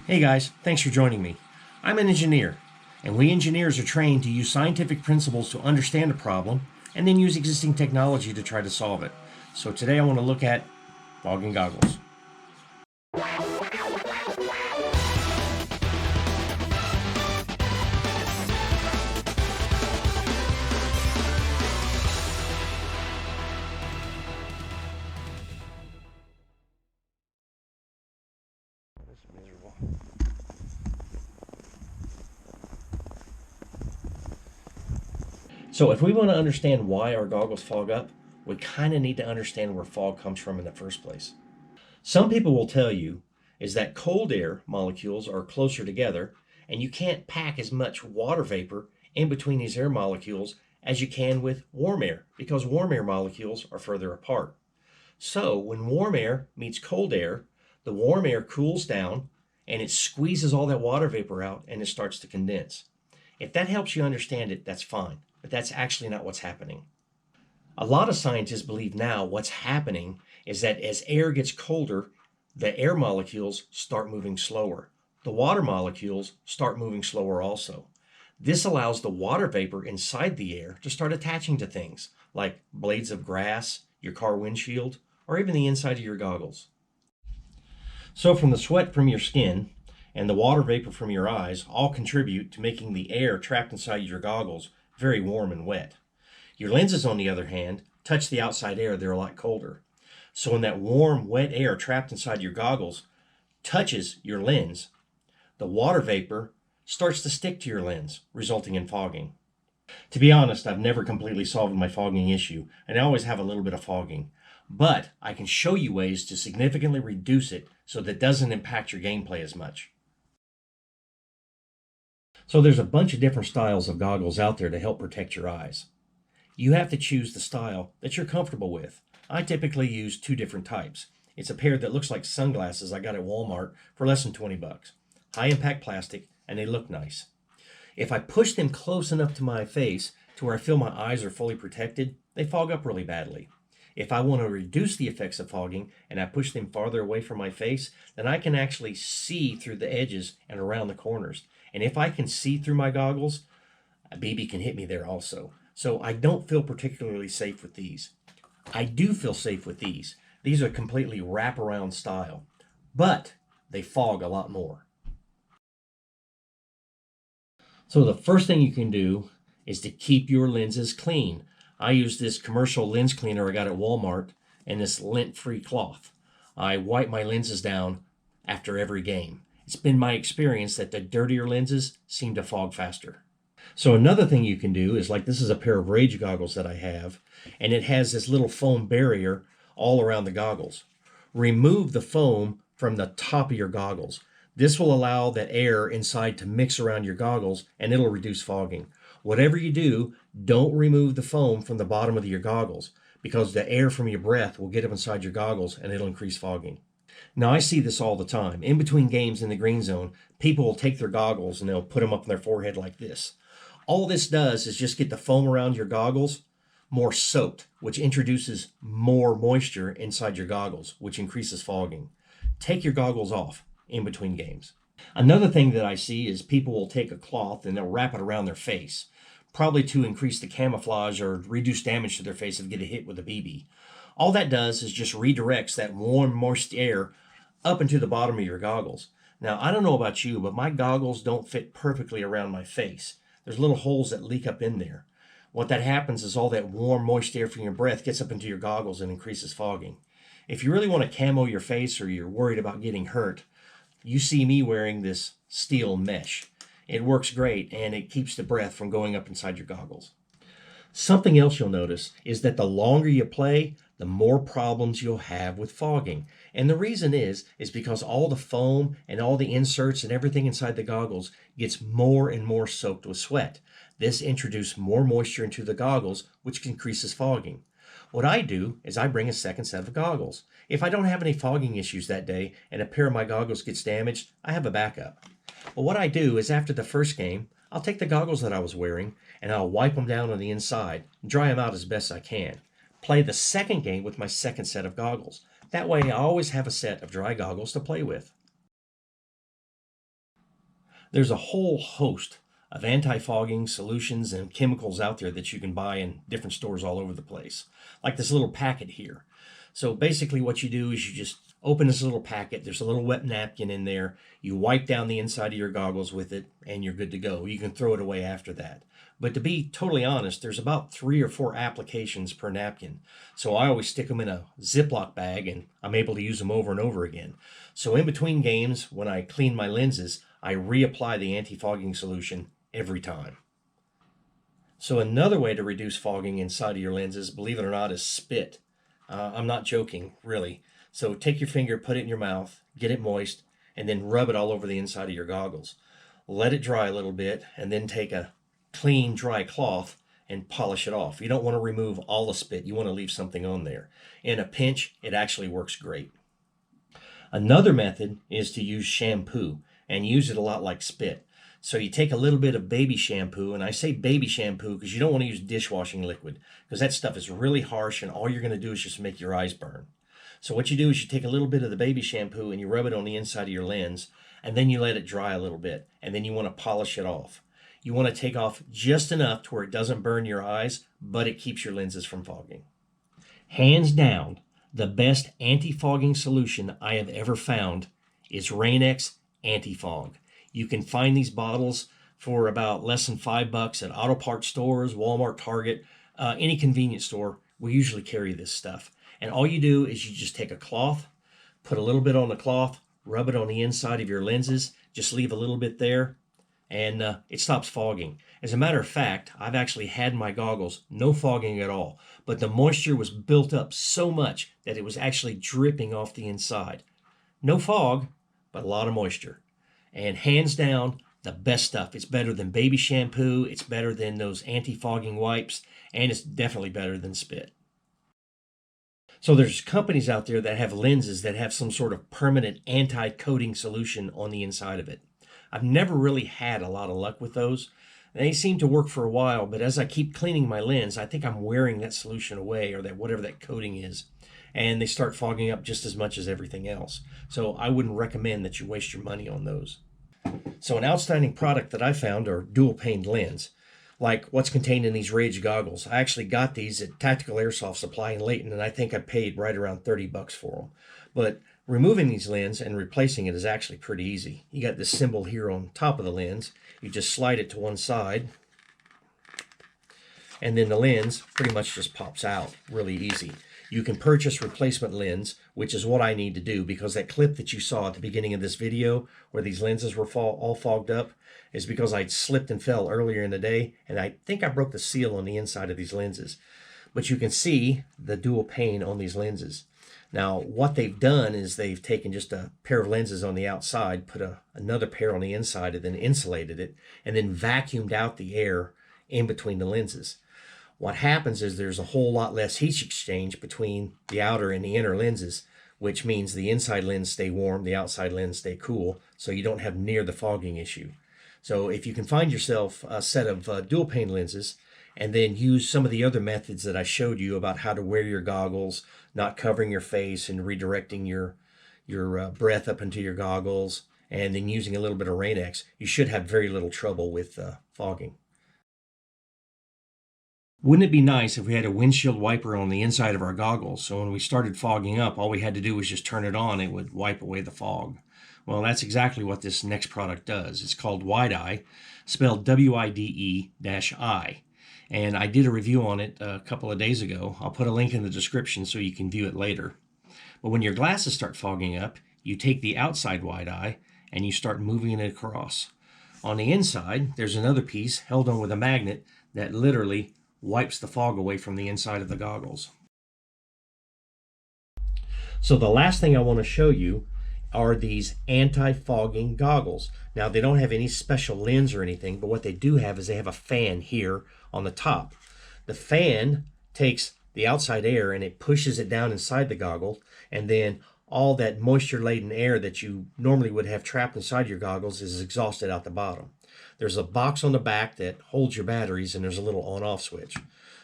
Hey guys, thanks for joining me. I'm an engineer, and we engineers are trained to use scientific principles to understand a problem and then use existing technology to try to solve it. So today I want to look at fogging goggles. So if we want to understand why our goggles fog up, we kind of need to understand where fog comes from in the first place. Some people will tell you is that cold air molecules are closer together and you can't pack as much water vapor in between these air molecules as you can with warm air because warm air molecules are further apart. So when warm air meets cold air, the warm air cools down and it squeezes all that water vapor out and it starts to condense. If that helps you understand it, that's fine, but that's actually not what's happening. A lot of scientists believe now what's happening is that as air gets colder, the air molecules start moving slower. The water molecules start moving slower also. This allows the water vapor inside the air to start attaching to things like blades of grass, your car windshield, or even the inside of your goggles. So from the sweat from your skin and the water vapor from your eyes all contribute to making the air trapped inside your goggles very warm and wet. Your lenses, on the other hand, touch the outside air. They're a lot colder. So when that warm, wet air trapped inside your goggles touches your lens, the water vapor starts to stick to your lens, resulting in fogging. To be honest, I've never completely solved my fogging issue, and I always have a little bit of fogging. But I can show you ways to significantly reduce it so that it doesn't impact your gameplay as much. So there's a bunch of different styles of goggles out there to help protect your eyes. You have to choose the style that you're comfortable with. I typically use two different types. It's a pair that looks like sunglasses I got at Walmart for less than 20 bucks. High impact plastic, and they look nice. If I push them close enough to my face to where I feel my eyes are fully protected, they fog up really badly. If I want to reduce the effects of fogging and I push them farther away from my face, then I can actually see through the edges and around the corners. And if I can see through my goggles, a BB can hit me there also. So I don't feel particularly safe with these. I do feel safe with these. These are completely wraparound style, but they fog a lot more. So the first thing you can do is to keep your lenses clean. I use this commercial lens cleaner I got at Walmart and this lint-free cloth. I wipe my lenses down after every game. It's been my experience that the dirtier lenses seem to fog faster. So another thing you can do is, like, this is a pair of Rage goggles that I have, and it has this little foam barrier all around the goggles. Remove the foam from the top of your goggles. This will allow that air inside to mix around your goggles and it'll reduce fogging. Whatever you do, don't remove the foam from the bottom of your goggles because the air from your breath will get up inside your goggles and it'll increase fogging. Now, I see this all the time. In between games in the green zone, people will take their goggles and they'll put them up on their forehead like this. All this does is just get the foam around your goggles more soaked, which introduces more moisture inside your goggles, which increases fogging. Take your goggles off in between games. Another thing that I see is people will take a cloth and they'll wrap it around their face, probably to increase the camouflage or reduce damage to their face if they get a hit with a BB. All that does is just redirects that warm, moist air up into the bottom of your goggles. Now, I don't know about you, but my goggles don't fit perfectly around my face. There's little holes that leak up in there. What that happens is all that warm, moist air from your breath gets up into your goggles and increases fogging. If you really want to camo your face or you're worried about getting hurt, you see me wearing this steel mesh. It works great and it keeps the breath from going up inside your goggles. Something else you'll notice is that the longer you play, the more problems you'll have with fogging. And the reason is because all the foam and all the inserts and everything inside the goggles gets more and more soaked with sweat. This introduces more moisture into the goggles, which increases fogging. What I do is I bring a second set of goggles. If I don't have any fogging issues that day and a pair of my goggles gets damaged, I have a backup. But what I do is after the first game, I'll take the goggles that I was wearing and I'll wipe them down on the inside and dry them out as best I can. Play the second game with my second set of goggles. That way I always have a set of dry goggles to play with. There's a whole host of anti-fogging solutions and chemicals out there that you can buy in different stores all over the place, like this little packet here. So basically what you do is you just open this little packet. There's a little wet napkin in there. You wipe down the inside of your goggles with it and you're good to go. You can throw it away after that. But to be totally honest, there's about 3 or 4 applications per napkin. So I always stick them in a Ziploc bag and I'm able to use them over and over again. So in between games, when I clean my lenses, I reapply the anti-fogging solution every time. So another way to reduce fogging inside of your lenses, believe it or not, is spit. I'm not joking, really. So take your finger, put it in your mouth, get it moist, and then rub it all over the inside of your goggles. Let it dry a little bit, and then take a clean, dry cloth and polish it off. You don't want to remove all the spit. You want to leave something on there. In a pinch, it actually works great. Another method is to use shampoo and use it a lot like spit. So you take a little bit of baby shampoo, and I say baby shampoo because you don't want to use dishwashing liquid because that stuff is really harsh and all you're going to do is just make your eyes burn. So what you do is you take a little bit of the baby shampoo and you rub it on the inside of your lens, and then you let it dry a little bit, and then you want to polish it off. You want to take off just enough to where it doesn't burn your eyes, but it keeps your lenses from fogging. Hands down, the best anti-fogging solution I have ever found is Rain-X Anti-Fog. You can find these bottles for about less than $5 at auto parts stores, Walmart, Target, any convenience store. We usually carry this stuff. And all you do is you just take a cloth, put a little bit on the cloth, rub it on the inside of your lenses, just leave a little bit there, and it stops fogging. As a matter of fact, I've actually had my goggles no fogging at all, but the moisture was built up so much that it was actually dripping off the inside. No fog, but a lot of moisture. And hands down, the best stuff. It's better than baby shampoo, it's better than those anti-fogging wipes, and it's definitely better than spit. So there's companies out there that have lenses that have some sort of permanent anti-coating solution on the inside of it. I've never really had a lot of luck with those. They seem to work for a while, but as I keep cleaning my lens, I think I'm wearing that solution away, or that whatever that coating is, and they start fogging up just as much as everything else. So I wouldn't recommend that you waste your money on those. So an outstanding product that I found are dual paned lens, like what's contained in these Rage goggles. I actually got these at Tactical Airsoft Supply in Layton, and I think I paid right around $30 for them. But removing these lenses and replacing it is actually pretty easy. You got this symbol here on top of the lens. You just slide it to one side, and then the lens pretty much just pops out really easy. You can purchase replacement lens, which is what I need to do, because that clip that you saw at the beginning of this video where these lenses were all fogged up is because I'd slipped and fell earlier in the day, and I think I broke the seal on the inside of these lenses. But you can see the dual pane on these lenses. Now, what they've done is they've taken just a pair of lenses on the outside, put another pair on the inside, and then insulated it, and then vacuumed out the air in between the lenses. What happens is there's a whole lot less heat exchange between the outer and the inner lenses, which means the inside lens stay warm, the outside lens stay cool, so you don't have near the fogging issue. So if you can find yourself a set of dual pane lenses, and then use some of the other methods that I showed you about how to wear your goggles, not covering your face and redirecting your breath up into your goggles, and then using a little bit of Rain-X, you should have very little trouble with fogging. Wouldn't it be nice if we had a windshield wiper on the inside of our goggles, so when we started fogging up, all we had to do was just turn it on, it would wipe away the fog? Well, that's exactly what this next product does. It's called Wide-Eye, spelled WIDE-I. And I did a review on it a couple of days ago. I'll put a link in the description so you can view it later. But when your glasses start fogging up, you take the outside Wide-Eye and you start moving it across. On the inside, there's another piece held on with a magnet that literally wipes the fog away from the inside of the goggles. So the last thing I want to show you are these anti-fogging goggles. Now, they don't have any special lens or anything, but what they do have is they have a fan here on the top. The fan takes the outside air and it pushes it down inside the goggle, and then all that moisture-laden air that you normally would have trapped inside your goggles is exhausted out the bottom. There's a box on the back that holds your batteries, and there's a little on-off switch.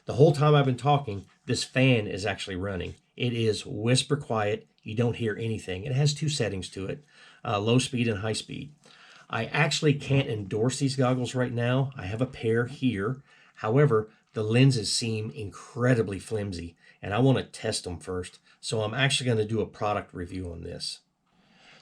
The whole time I've been talking, this fan is actually running. It is whisper quiet. You don't hear anything. It has 2 settings to it, low speed and high speed. I actually can't endorse these goggles right now. I have a pair here. However, the lenses seem incredibly flimsy and I want to test them first. So I'm actually going to do a product review on this.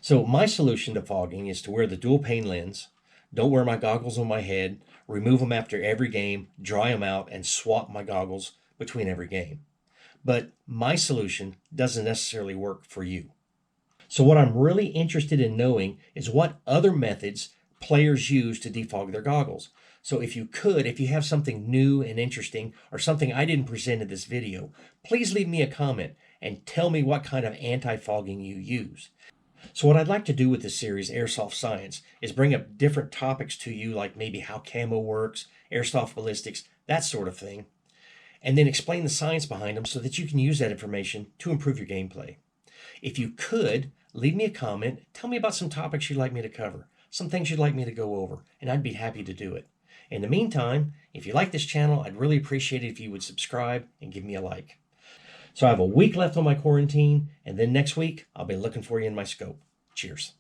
So my solution to fogging is to wear the dual pane lens, don't wear my goggles on my head, remove them after every game, dry them out, and swap my goggles between every game. But my solution doesn't necessarily work for you. So what I'm really interested in knowing is what other methods players use to defog their goggles. So if you have something new and interesting or something I didn't present in this video, please leave me a comment and tell me what kind of anti-fogging you use. So what I'd like to do with this series, Airsoft Science, is bring up different topics to you, like maybe how camo works, airsoft ballistics, that sort of thing, and then explain the science behind them so that you can use that information to improve your gameplay. If you could, leave me a comment, tell me about some topics you'd like me to cover, some things you'd like me to go over, and I'd be happy to do it. In the meantime, if you like this channel, I'd really appreciate it if you would subscribe and give me a like. So I have a week left on my quarantine, and then next week, I'll be looking for you in my scope. Cheers.